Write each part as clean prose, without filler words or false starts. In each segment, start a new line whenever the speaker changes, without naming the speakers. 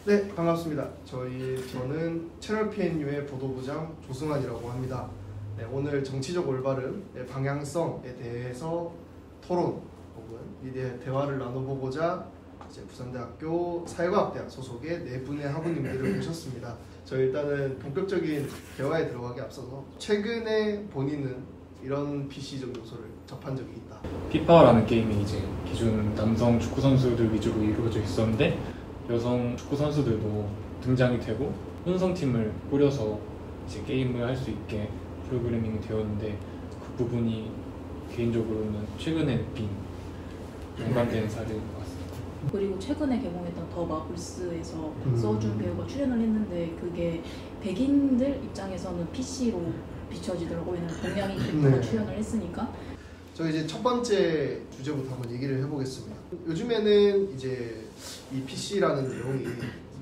네, 반갑습니다. 저는 채널 PNU의 보도부장 조승환이라고 합니다. 네, 오늘 정치적 올바름의 방향성에 대해서 토론 혹은 미디어 대화를 나눠보고자 이제 부산대학교 사회과학대학 소속의 네 분의 학우님들을 모셨습니다. 저희 일단은 본격적인 대화에 들어가기 앞서서 최근에 본인은 이런 PC적 요소를 접한 적이 있다.
피파라는 게임이 이제 기존 남성 축구 선수들 위주로 이루어져 있었는데 여성 축구 선수들도 등장이 되고 혼성팀을 꾸려서 이제 게임을 할 수 있게 프로그래밍이 되었는데 그 부분이 개인적으로는 최근에 느낀 연관된 사례인 것 같습니다.
그리고 최근에 개봉했던 더 마블스에서 서준 배우가 출연을 했는데 그게 백인들 입장에서는 PC로 비춰지더라고요. 왜냐면 동양인 캐릭터가 출연을 했으니까.
저희 이제 첫 번째 주제부터 한번 얘기를 해보겠습니다. 요즘에는 이제 이 PC라는 내용이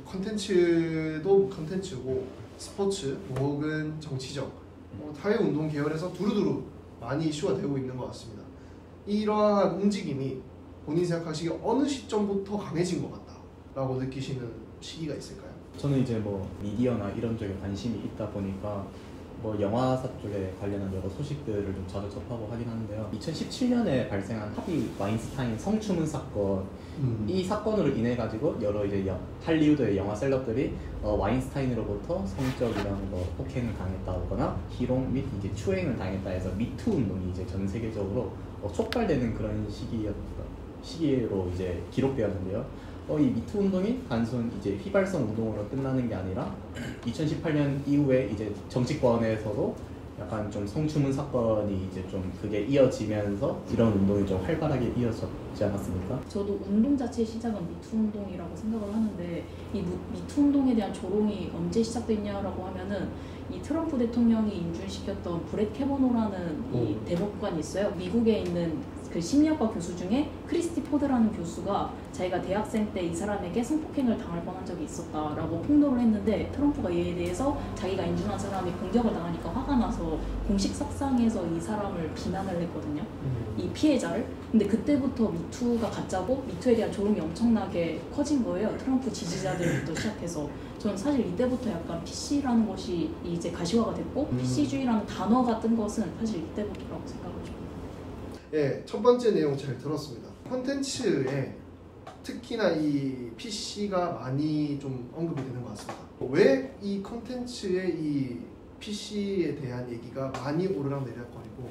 컨텐츠도 컨텐츠고 스포츠 혹은 정치적 사회운동 계열에서 두루두루 많이 이슈가 되고 있는 것 같습니다. 이러한 움직임이 본인이 생각하시기에 어느 시점부터 강해진 것 같다라고 느끼시는 시기가 있을까요?
저는 이제 뭐 미디어나 이런 쪽에 관심이 있다 보니까 뭐 영화사 쪽에 관련한 여러 소식들을 좀 자주 접하고 하긴 하는데요. 2017년에 발생한 하비 와인스타인 성추문 사건, 이 사건으로 인해 가지고 여러 이제 할리우드의 영화 셀럽들이 와인스타인으로부터 성적이랑 뭐 폭행을 당했다거나 희롱 및 이제 추행을 당했다 해서 미투 운동이 이제 전 세계적으로 촉발되는 그런 시기로 이제 기록되었는데요. 이 미투 운동이 단순 이제 휘발성 운동으로 끝나는 게 아니라 2018년 이후에 이제 정치권에서도 약간 좀 성추문 사건이 이제 좀 그게 이어지면서 이런 운동이 좀 활발하게 이어졌지 않았습니까?
저도 운동 자체의 시작은 미투 운동이라고 생각을 하는데 이 미투 운동에 대한 조롱이 언제 시작됐냐라고 하면은 이 트럼프 대통령이 인준시켰던 브렛 캐버노라는 이 대법관이 있어요. 미국에 있는 그 심리학과 교수 중에 크리스티 포드라는 교수가 자기가 대학생 때 이 사람에게 성폭행을 당할 뻔한 적이 있었다라고 폭로를 했는데 트럼프가 이에 대해서 자기가 인준한 사람이 공격을 당하니까 화가 나서 공식 석상에서 이 사람을 비난을 했거든요. 이 피해자를. 근데 그때부터 미투가 가짜고 미투에 대한 조롱이 엄청나게 커진 거예요. 트럼프 지지자들부터 시작해서. 저는 사실 이때부터 약간 PC라는 것이 이제 가시화가 됐고 PC주의라는 단어가 뜬 것은 사실 이때부터라고 생각을 해요.
예, 첫 번째 내용 잘 들었습니다. 콘텐츠에 특히나 이 PC가 많이 좀 언급이 되는 것 같습니다. 왜 이 콘텐츠에 이 PC에 대한 얘기가 많이 오르락내리락거리고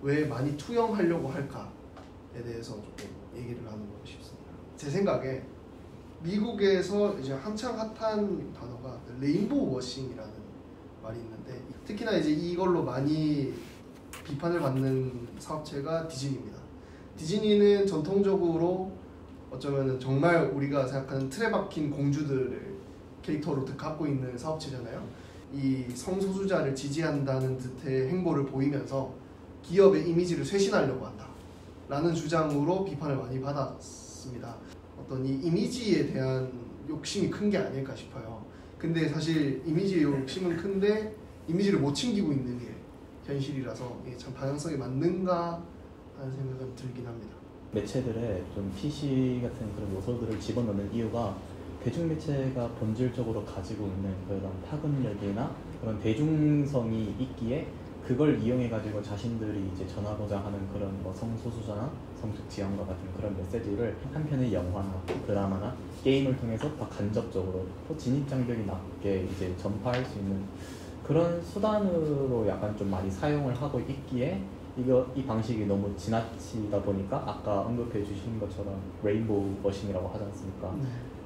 왜 많이 투영하려고 할까에 대해서 조금 얘기를 나눠보고 싶습니다. 제 생각에 미국에서 이제 한창 핫한 단어가 레인보우 워싱이라는 말이 있는데 특히나 이제 이걸로 많이 비판을 받는 사업체가 디즈니입니다. 디즈니는 전통적으로 어쩌면 정말 우리가 생각하는 틀에 박힌 공주들을 캐릭터로 갖고 있는 사업체잖아요. 이 성소수자를 지지한다는 듯의 행보를 보이면서 기업의 이미지를 쇄신하려고 한다 라는 주장으로 비판을 많이 받았습니다. 어떤 이 이미지에 대한 욕심이 큰 게 아닐까 싶어요. 근데 사실 이미지의 욕심은 큰데 이미지를 못 챙기고 있는 게 현실이라서 이게 참 방향성이 맞는가 하는 생각은 들긴 합니다.
매체들의 좀 PC 같은 그런 요소들을 집어넣는 이유가 대중매체가 본질적으로 가지고 있는 그런 파급력이나 그런 대중성이 있기에 그걸 이용해가지고 자신들이 이제 전하고자 하는 그런 뭐 성소수자나 성적 지향과 같은 그런 메시지를 한편의 영화나 드라마나 게임을 통해서 더 간접적으로 또 진입장벽이 낮게 이제 전파할 수 있는 그런 수단으로 약간 좀 많이 사용을 하고 있기에 이 방식이 너무 지나치다 보니까 아까 언급해 주신 것처럼 레인보우 워싱이라고 하지 않습니까?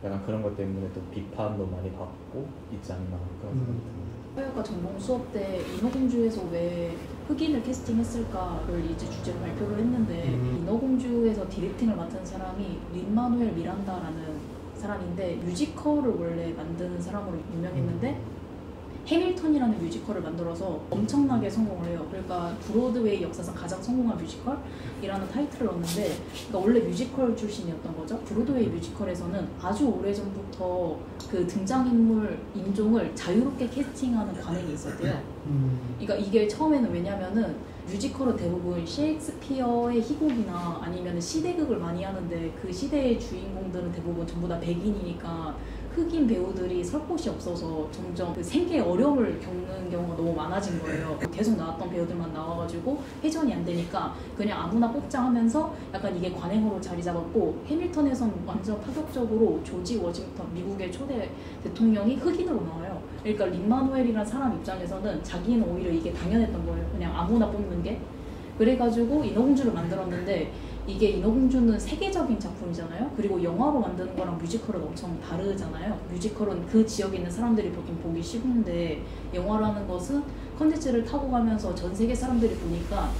약간 그런 것 때문에 또 비판도 많이 받고 있지 않나 그런 생각이 듭니다.
사회과 전공 수업 때 인어공주에서 왜 흑인을 캐스팅했을까를 이제 주제로 발표를 했는데 인어공주에서 디렉팅을 맡은 사람이 린-마누엘 미란다라는 사람인데 뮤지컬을 원래 만드는 사람으로 유명했는데 해밀턴이라는 뮤지컬을 만들어서 엄청나게 성공을 해요. 그러니까 브로드웨이 역사상 가장 성공한 뮤지컬이라는 타이틀을 얻는데 그러니까 원래 뮤지컬 출신이었던 거죠. 브로드웨이 뮤지컬에서는 아주 오래전부터 그 등장인물 인종을 자유롭게 캐스팅하는 관행이 있었대요. 그러니까 이게 처음에는 왜냐면은 뮤지컬은 대부분 셰익스피어의 희곡이나 아니면 시대극을 많이 하는데 그 시대의 주인공들은 대부분 전부 다 백인이니까 흑인 배우들이 설 곳이 없어서 점점 그 생계에 어려움을 겪는 경우가 너무 많아진 거예요. 계속 나왔던 배우들만 나와가지고 회전이 안 되니까 그냥 아무나 뽑자 하면서 약간 이게 관행으로 자리 잡았고, 해밀턴에선 완전 파격적으로 조지 워싱턴, 미국의 초대 대통령이 흑인으로 나와요. 그러니까 린 마누엘이라는 사람 입장에서는 자기는 오히려 이게 당연했던 거예요. 그냥 아무나 뽑는 게. 그래가지고 인어공주를 만들었는데, 이게 인어공주는 세계적인 작품이잖아요. 그리고 영화로 만드는 거랑 뮤지컬은 엄청 다르잖아요. 뮤지컬은 그 지역에 있는 사람들이 보통 보기 쉬운데, 영화라는 것은 컨텐츠를 타고 가면서 전 세계 사람들이 보니까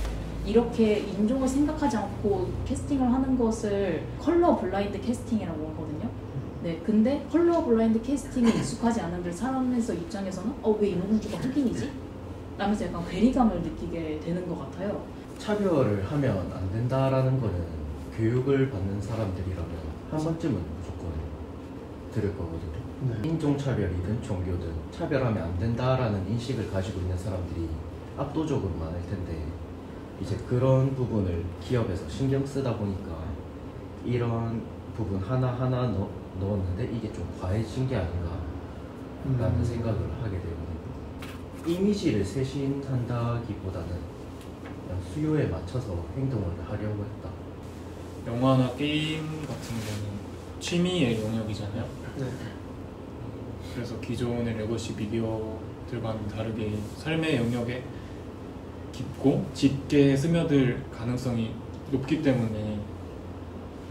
이렇게 인종을 생각하지 않고 캐스팅을 하는 것을 컬러 블라인드 캐스팅이라고 하거든요. 네, 근데 컬러 블라인드 캐스팅에 익숙하지 않은 사람에서 입장에서는 왜 인어공주가 흑인이지? 라면서 약간 괴리감을 느끼게 되는 것 같아요.
차별을 하면 안 된다라는 거는 교육을 받는 사람들이라면 한 번쯤은 무조건 들을 거거든요.
네.
인종차별이든 종교든 차별하면 안 된다라는 인식을 가지고 있는 사람들이 압도적으로 많을 텐데, 이제 그런 부분을 기업에서 신경 쓰다 보니까 이런 부분 하나하나 넣었는데 이게 좀 과해진 게 아닌가라는 생각을 하게 되거든요. 이미지를 쇄신한다기보다는 그냥 수요에 맞춰서 행동을 하려고 했다.
영화나 게임 같은 경우는 취미의 영역이잖아요.
네.
그래서 기존의 레거시 미디어들과는 다르게 삶의 영역에 깊고 짙게 스며들 가능성이 높기 때문에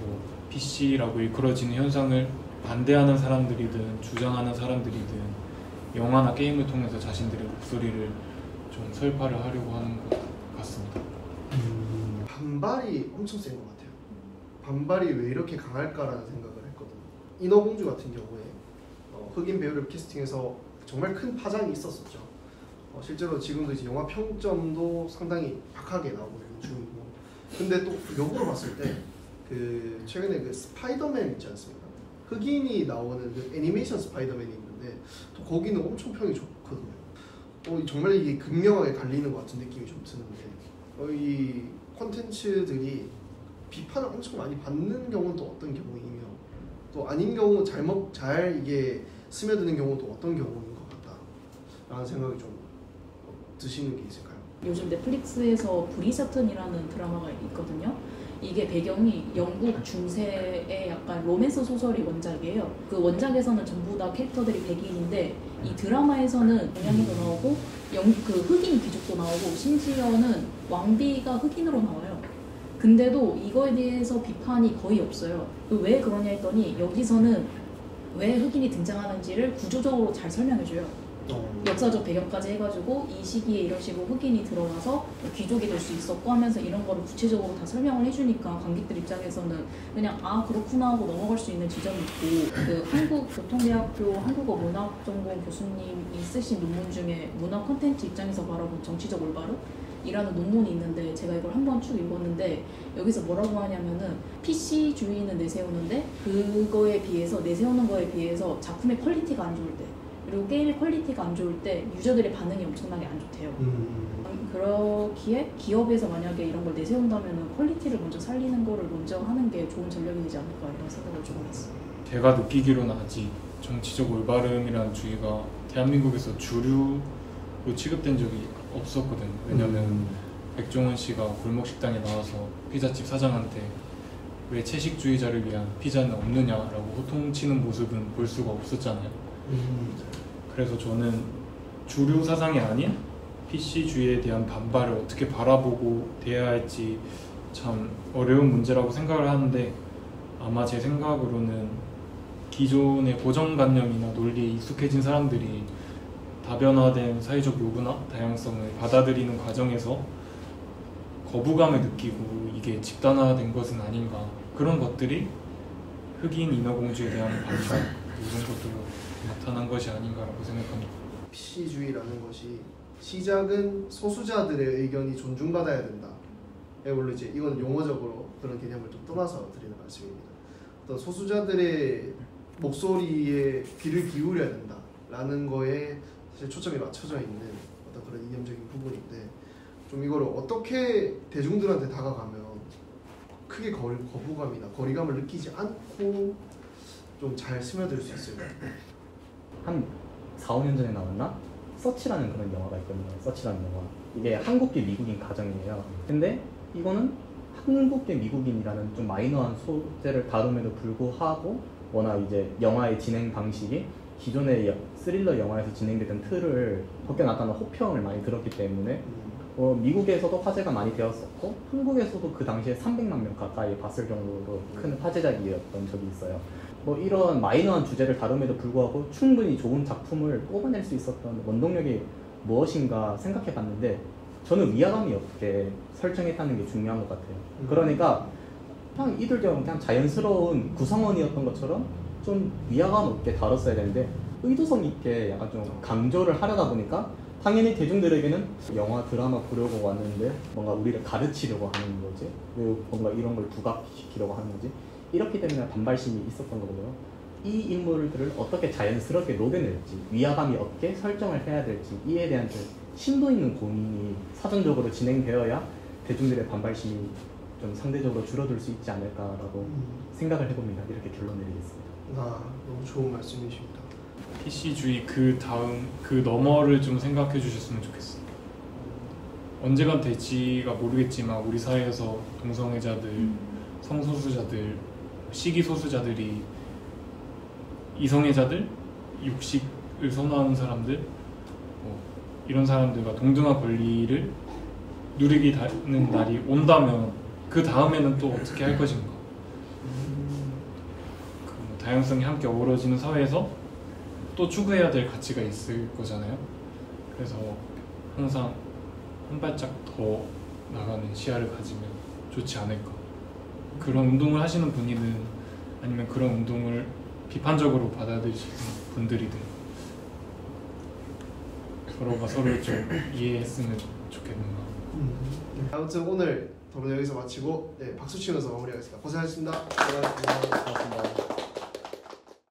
뭐 PC라고 일컬어지는 현상을 반대하는 사람들이든 주장하는 사람들이든 영화나 게임을 통해서 자신들의 목소리를 좀 설파를 하려고 하는 것 같습니다.
반발이 엄청 센 것 같아요. 반발이 왜 이렇게 강할까라는 생각을 했거든요. 인어공주 같은 경우에 흑인 배우를 캐스팅해서 정말 큰 파장이 있었었죠. 실제로 지금도 이제 영화 평점도 상당히 박하게 나오고 있는 중이고, 근데 또 역으로 봤을 때 그 최근에 그 스파이더맨 있지 않습니까? 흑인이 나오는 그 애니메이션 스파이더맨이 있는데 또 거기는 엄청 평이 좋거든요. 정말 이게 극명하게 갈리는 것 같은 느낌이 좀 드는데, 이 콘텐츠들이 비판을 엄청 많이 받는 경우는 또 어떤 경우이며, 또 아닌 경우 잘 이게 스며드는 경우도 어떤 경우인 것 같다라는 생각이 좀 드시는 게 있을까요?
요즘 넷플릭스에서 브리저튼이라는 드라마가 있거든요. 이게 배경이 영국 중세의 약간 로맨스 소설이 원작이에요. 그 원작에서는 전부 다 캐릭터들이 백인인데, 이 드라마에서는 동양인도 나오고 그 흑인 귀족도 나오고 심지어는 왕비가 흑인으로 나와요. 근데도 이거에 대해서 비판이 거의 없어요. 왜 그러냐 했더니 여기서는 왜 흑인이 등장하는지를 구조적으로 잘 설명해줘요. 역사적 배경까지 해가지고 이 시기에 이런 식으로 흑인이 들어와서 귀족이 될 수 있었고 하면서 이런 거를 구체적으로 다 설명을 해주니까 관객들 입장에서는 그냥 그렇구나 하고 넘어갈 수 있는 지점이 있고, 그 한국교통대학교 한국어문학전공 교수님이 쓰신 논문 중에 문화 콘텐츠 입장에서 바라본 정치적 올바름? 이라는 논문이 있는데, 제가 이걸 한번 쭉 읽었는데 여기서 뭐라고 하냐면은 PC주의는 내세우는데 그거에 비해서 내세우는 거에 비해서 작품의 퀄리티가 안 좋을 때, 그리고 게임의 퀄리티가 안 좋을 때 유저들의 반응이 엄청나게 안 좋대요. 그렇기에 기업에서 만약에 이런 걸 내세운다면 퀄리티를 먼저 살리는 거를 먼저 하는 게 좋은 전략이 되지 않을까, 이런 생각을 좀 했어요.
제가 느끼기로는 아직 정치적 올바름이라는 주의가 대한민국에서 주류로 취급된 적이 없었거든요. 왜냐면 백종원 씨가 골목식당에 나와서 피자집 사장한테 왜 채식주의자를 위한 피자는 없느냐라고 호통치는 모습은 볼 수가 없었잖아요. 그래서 저는 주류 사상이 아닌 PC주의에 대한 반발을 어떻게 바라보고 대해야 할지 참 어려운 문제라고 생각을 하는데, 아마 제 생각으로는 기존의 고정관념이나 논리에 익숙해진 사람들이 다변화된 사회적 요구나 다양성을 받아들이는 과정에서 거부감을 느끼고 이게 집단화된 것은 아닌가, 그런 것들이 흑인 인어공주에 대한 반발, 이런 것들로 나타난 것이 아닌가라고 생각합니다.
PC주의라는 것이 시작은 소수자들의 의견이 존중받아야 된다. 물론 이제 이건 용어적으로 그런 개념을 좀 떠나서 드리는 말씀입니다. 어떤 소수자들의 목소리에 귀를 기울여야 된다라는 거에 사실 초점이 맞춰져 있는 어떤 그런 이념적인 부분인데, 좀 이거를 어떻게 대중들한테 다가가면 크게 거부감이나 거리감을 느끼지 않고 좀 잘 스며들 수 있어요?
한 4, 5년 전에 나왔나? 서치라는 그런 영화가 있거든요. 서치라는 영화. 이게 한국계 미국인 가정이에요. 근데 이거는 한국계 미국인이라는 좀 마이너한 소재를 다룸에도 불구하고 워낙 이제 영화의 진행 방식이 기존의 스릴러 영화에서 진행되던 틀을 벗겨났다는 호평을 많이 들었기 때문에 미국에서도 화제가 많이 되었었고 한국에서도 그 당시에 300만 명 가까이 봤을 정도로 큰 화제작이었던 적이 있어요. 뭐 이런 마이너한 주제를 다룸에도 불구하고 충분히 좋은 작품을 뽑아낼 수 있었던 원동력이 무엇인가 생각해 봤는데 저는 위화감이 없게 설정했다는 게 중요한 것 같아요. 그러니까 그냥 이들처럼 그냥 자연스러운 구성원이었던 것처럼 좀 위화감 없게 다뤘어야 되는데 의도성 있게 약간 좀 강조를 하려다 보니까 당연히 대중들에게는 영화 드라마 보려고 왔는데 뭔가 우리를 가르치려고 하는 거지, 왜 뭔가 이런 걸 부각시키려고 하는 거지, 이렇기 때문에 반발심이 있었던 거고요. 이 인물들을 어떻게 자연스럽게 녹여낼지, 위화감이 없게 설정을 해야 될지 이에 대한 좀 심도 있는 고민이 사전적으로 진행되어야 대중들의 반발심이 좀 상대적으로 줄어들 수 있지 않을까라고 생각을 해봅니다. 이렇게 결론 내리겠습니다.
너무 좋은 말씀이십니다.
PC주의 그 다음 그 너머를 좀 생각해 주셨으면 좋겠어요. 언제가 될지가 모르겠지만 우리 사회에서 동성애자들, 성소수자들, 시기소수자들이 이성애자들, 육식을 선호하는 사람들 이런 사람들과 동등한 권리를 누리게 되는 날이 온다면 그 다음에는 또 어떻게 할 것인가. 그 다양성이 함께 어우러지는 사회에서 또 추구해야 될 가치가 있을 거잖아요. 그래서 항상 한 발짝 더 나가는 시야를 가지면 좋지 않을까. 그런 운동을 하시는 분이든 아니면 그런 운동을 비판적으로 받아들이시는 분들이든 서로가 서로를 좀 이해했으면 좋겠는 마음.
아무튼 오늘 토론 여기서 마치고 박수 치면서 마무리하겠습니다. 고생하셨습니다.
고맙습니다.